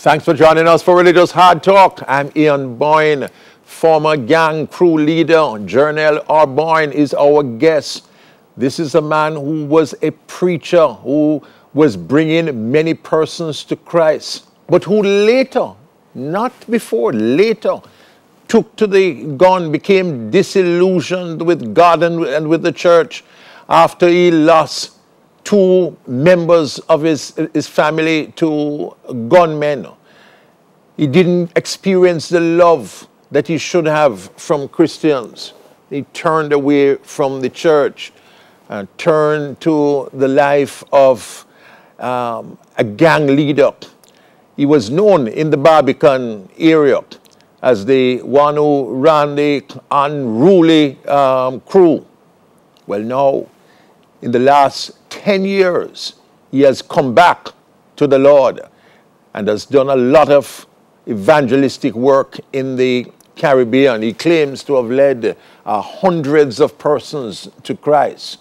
Thanks for joining us for Religious Hard Talk. I'm Ian Boyne, former gang crew leader. Jernell R. Boyne is our guest. This is a man who was a preacher, who was bringing many persons to Christ, but who later, not before, later, took to the gun, became disillusioned with God and with the church after he lost two members of his family to gunmen. He didn't experience the love that he should have from Christians. He turned away from the church and turned to the life of a gang leader. He was known in the Barbican area as the one who ran the unruly crew. Well, now, in the last 10 years, he has come back to the Lord and has done a lot of evangelistic work in the Caribbean. He claims to have led hundreds of persons to Christ.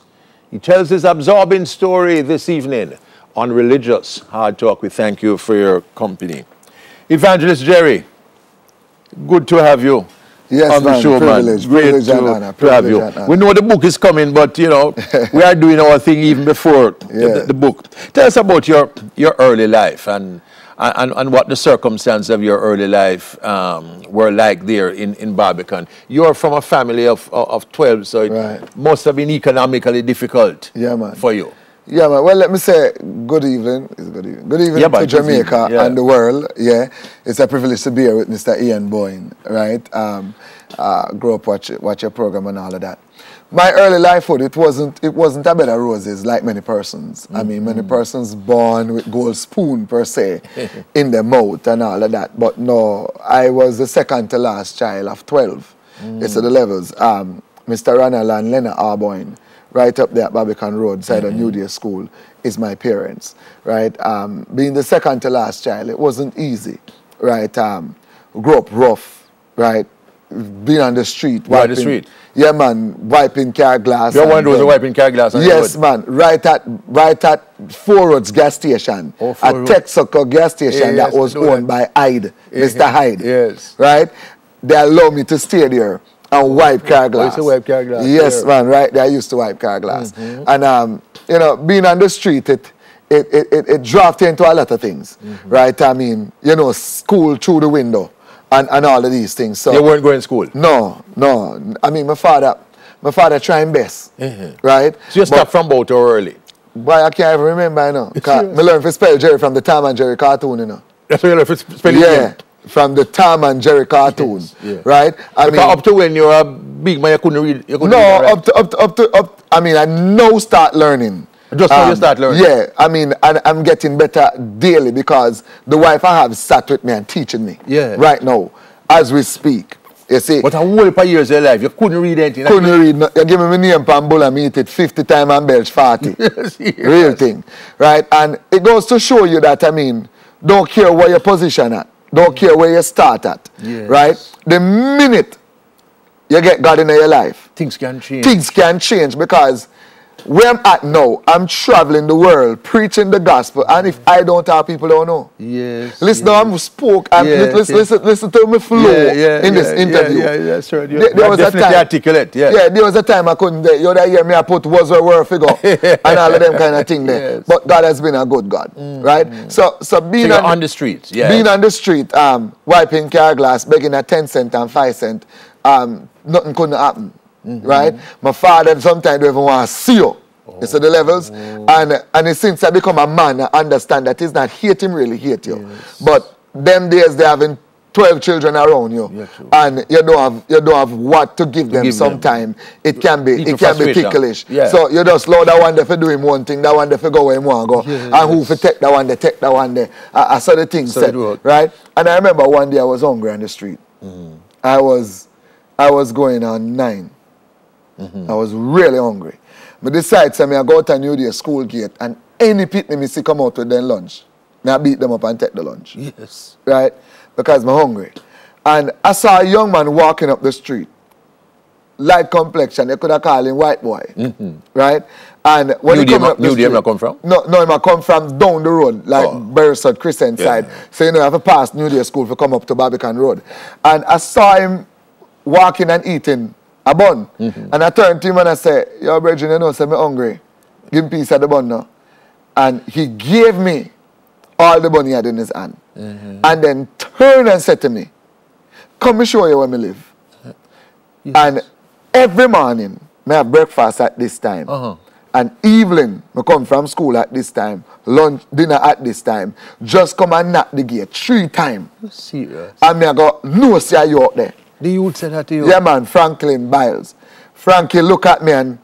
He tells his absorbing story this evening on Religious Hard Talk. We thank you for your company. Evangelist Jerry, good to have you. Yes, on the show, privilege, man. Great to have you. We know the book is coming, but you know, we are doing our thing even before the book. Tell us about your early life and what the circumstances of your early life were like there in Barbican. You're from a family of 12, so it must have been economically difficult for you. Yeah, man. Well, let me say good evening. It's good evening. Good evening to Jamaica and the world. Yeah, it's a privilege to be here with Mr. Ian Boyne, right? Grow up, watch your program and all of that. My early lifehood, it wasn't a bed of roses like many persons. I mean, many persons born with gold spoon per se in their mouth and all of that. But no, I was the second to last child of 12. It's at the levels. Mr. Ronald and Leonard R. Boyne, right up there at Barbican Road, side of New Day School, is my parents, right? Being the second to last child, it wasn't easy, right? Grew up rough, right? Being on the street. Wiping, the street? Yeah, man, wiping car glass. You're one of those wiping car glass on yes, the road? Man, right at Four Roads gas station, a Texaco gas station that was owned by Hyde, Mr. Hyde. Yes. Right? They allowed me to stay there and wipe car glass. I used to wipe car glass. Yes, man, right there I used to wipe car glass. And, you know, being on the street, it dropped into a lot of things, right? I mean, you know, school through the window and all of these things. So you weren't going to school? No. I mean, my father trying best, right? So you stopped from about early? Boy, I can't even remember, you know. I learned to spell Jerry from the Tom and Jerry cartoon, you know. That's what you learned to spell it? Yeah. From the Tom and Jerry cartoon, right? I mean, up to when you were a big man, you couldn't read. I mean, I now start learning. Just now you start learning. Yeah, I mean, and I'm getting better daily because the wife I have sat with me and teaching me. Yeah. Right now, as we speak. You see. But a whole heap of years of your life, you couldn't read anything. Couldn't read. You give me my name Pambola, I meet it 50 times and belch 40. Yes. Real thing, right? And it goes to show you that, I mean, don't care where your position at. Don't care where you start at, right? The minute you get God in your life, things can change. Things can change because where I'm at now, I'm traveling the world, preaching the gospel, and if I don't have people don't know. Yes. Listen, now I'm listen to me flow in this interview. Yeah, that's right. There was a time, articulate, there was a time I couldn't, you know, hear me, I put was where word figure, and all of them kind of thing there. Yes. But God has been a good God, right? So being on the streets, being on the street, wiping car glass, begging a 10 cent and 5 cent, nothing couldn't happen. Right? My father sometimes don't even want to see you. You see the levels? And since I become a man, I understand that it's not hate him really hate you. Yes. But them days they having 12 children around you. And you don't have what to give them sometimes. It can be ticklish. So you just allow that one there for doing one thing, that one there for go where you want to go. And who for take that one there, take that one there. I saw the things said. Right? And I remember one day I was hungry on the street. I was going on 9. I was really hungry. I decided to I go to New Day school gate and any pitney me see come out with their lunch. I beat them up and take the lunch. Yes. Right? Because I'm hungry. And I saw a young man walking up the street. Light complexion, they could have called him white boy. Right? And when New Day come from? No, I come from down the road, like Beresford Crescent side. So, you know, I have to pass New Day School to come up to Barbican Road. And I saw him walking and eating a bun. And I turned to him and I said, yo, Bridget, you know, say me hungry. Give me a piece of the bun now. And he gave me all the bun he had in his hand. And then turned and said to me, come me show you where me live. And every morning, I have breakfast at this time. And evening, I come from school at this time, lunch, dinner at this time. Just come and knock the gate 3 times. Serious? And I go, no, see you out there. The youth said that to you? Yeah, man, Franklin Biles. Frankie look at me and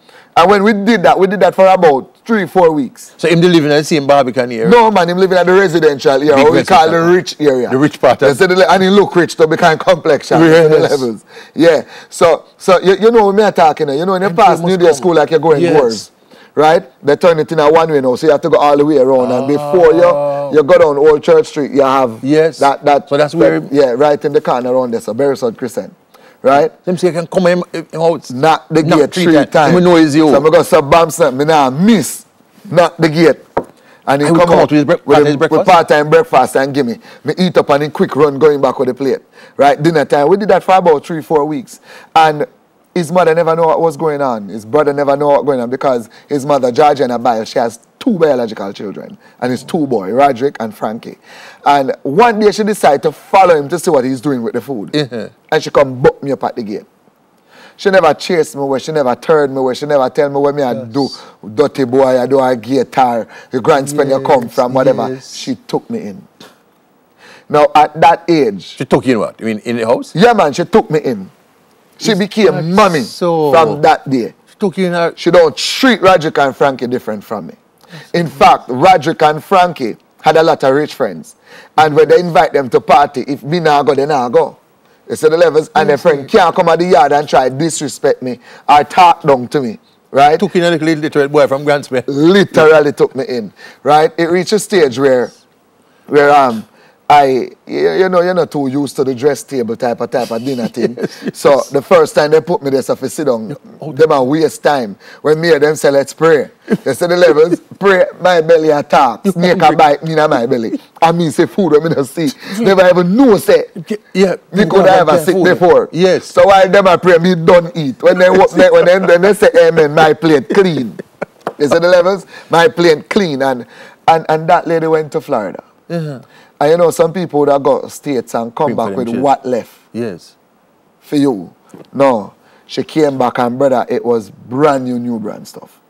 when we did that for about 3-4 weeks. So him living in the same Barbican area? No, man, him living at the residential area, what we call the rich area. The rich part of it. And he look rich to become complexion. Yes. Levels. Yeah. So you know what me are talking, you know, when you pass New Day School like you're going Wars. Right? They turn it in a one way now, so you have to go all the way around. And before you go down Old Church Street, you have that. So that's where... Yeah, right in the corner around there, so Beresford Crescent. Right? Them say you can come in out. Knock the gate 3 times. We know it's you. So I'm going to say, bam, something, me now miss. Knock the gate. And he come out with part-time breakfast and give me. Me eat up and in quick run going back with the plate. Right? Dinner time. We did that for about 3-4 weeks. And his mother never know what was going on. His brother never know what was going on because his mother, Georgiana Biles, she has 2 biological children. And it's 2 boys, Roderick and Frankie. And one day she decided to follow him to see what he's doing with the food. And she come book me up at the gate. She never chased me away, she never turned me away, she never tell me what me I do, dirty boy, I do a guitar, the grandstand you come from, whatever. She took me in. Now at that age... She took you in what? You mean in the house? Yeah, man, she took me in. She became mommy from that day. She took you in her... She don't treat Roderick and Frankie different from me. In fact, Roderick and Frankie had a lot of rich friends. And when they invite them to party, if me now go, they now go. You see the levels, and their friend can't come at the yard and try to disrespect me or talk down to me, right? Took in a little boy from Grantsby. Literally took me in, right? It reached a stage where you're not too used to the dress table type of dinner thing. So the first time they put me there, so for sit down, them a waste time. When me and them say, let's pray. They say the levels, pray, my belly attack, snake a bite me in my belly. I mean, say food, I don't see. Never even know, say, me could have ever sick before. Yes. So while them a pray, me don't eat. When they say amen, my plate clean. You see the levels? My plate clean. And that lady went to Florida. And you know, some people would have got states and come back with what left. Yes. For you. No. She came back and brother, it was brand new brand stuff.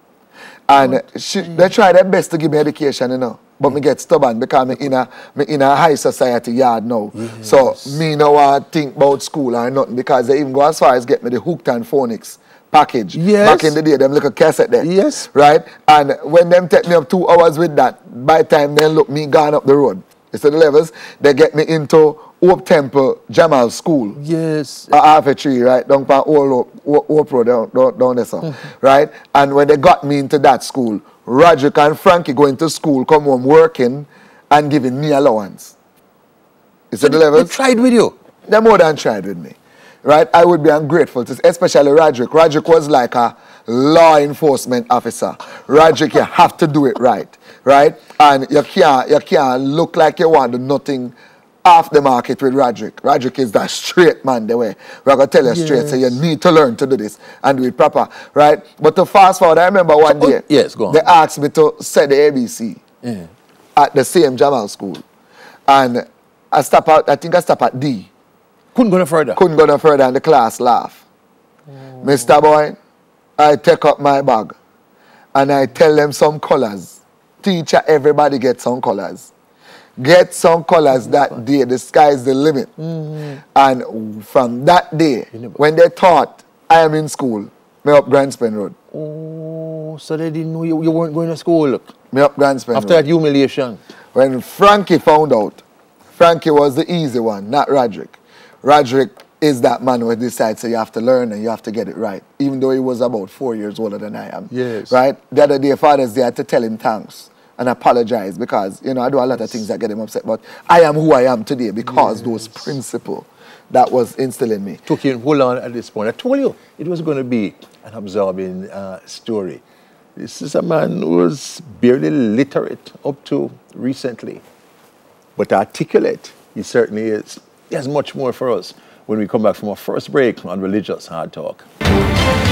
And they tried their best to give me education, you know. But me get stubborn because me in a high society yard now. Yes. So me no want to think about school or nothing because they even go as far as get me the Hooked and Phonics package. Yes. Back in the day, them little cassette there. Yes. Right? And when them take me up 2 hours with that, by the time they look me gone up the road. So the levels, they get me into Hope Temple Jamal School. Yes. Half a tree, right? Down by Hope Road, down there, so. Right? And when they got me into that school, Roderick and Frankie going to school, come home working and giving me allowance. You see the levels? They tried with you? They more than tried with me. Right? I would be ungrateful to, especially Roderick. Roderick was like a law enforcement officer. Roderick, you have to do it right. Right? And you can't look like you want to do nothing off the market with Roderick. Roderick is that straight man the way. We're going to tell you straight, so you need to learn to do this and do it proper. Right? But to fast forward, I remember one day, go on. They asked me to set the ABC at the same Jamal school. And I think I stopped at D. Couldn't go no further? Couldn't go no further, and the class laugh. Mr. Boy, I take up my bag and I tell them some colors. Teacher, everybody get some colors. Get some colors that day. The sky's the limit. And from that day, when they thought I am in school, me up Grantspen Road. Oh, so they didn't know you weren't going to school. Me up Grantspen Road. After that humiliation. When Frankie found out, Frankie was the easy one, not Roderick. Roderick is that man who decides so you have to learn and you have to get it right. Even though he was about 4 years older than I am. Yes. Right? The other day, Father's Day, I had to tell him thanks and apologize because, you know, I do a lot of things that get him upset. But I am who I am today because those principles that was instilled in me. Took you hold on at this point. I told you it was going to be an absorbing story. This is a man who was barely literate up to recently, but articulate, he certainly is. He has much more for us when we come back from our first break on Religious Hard Talk.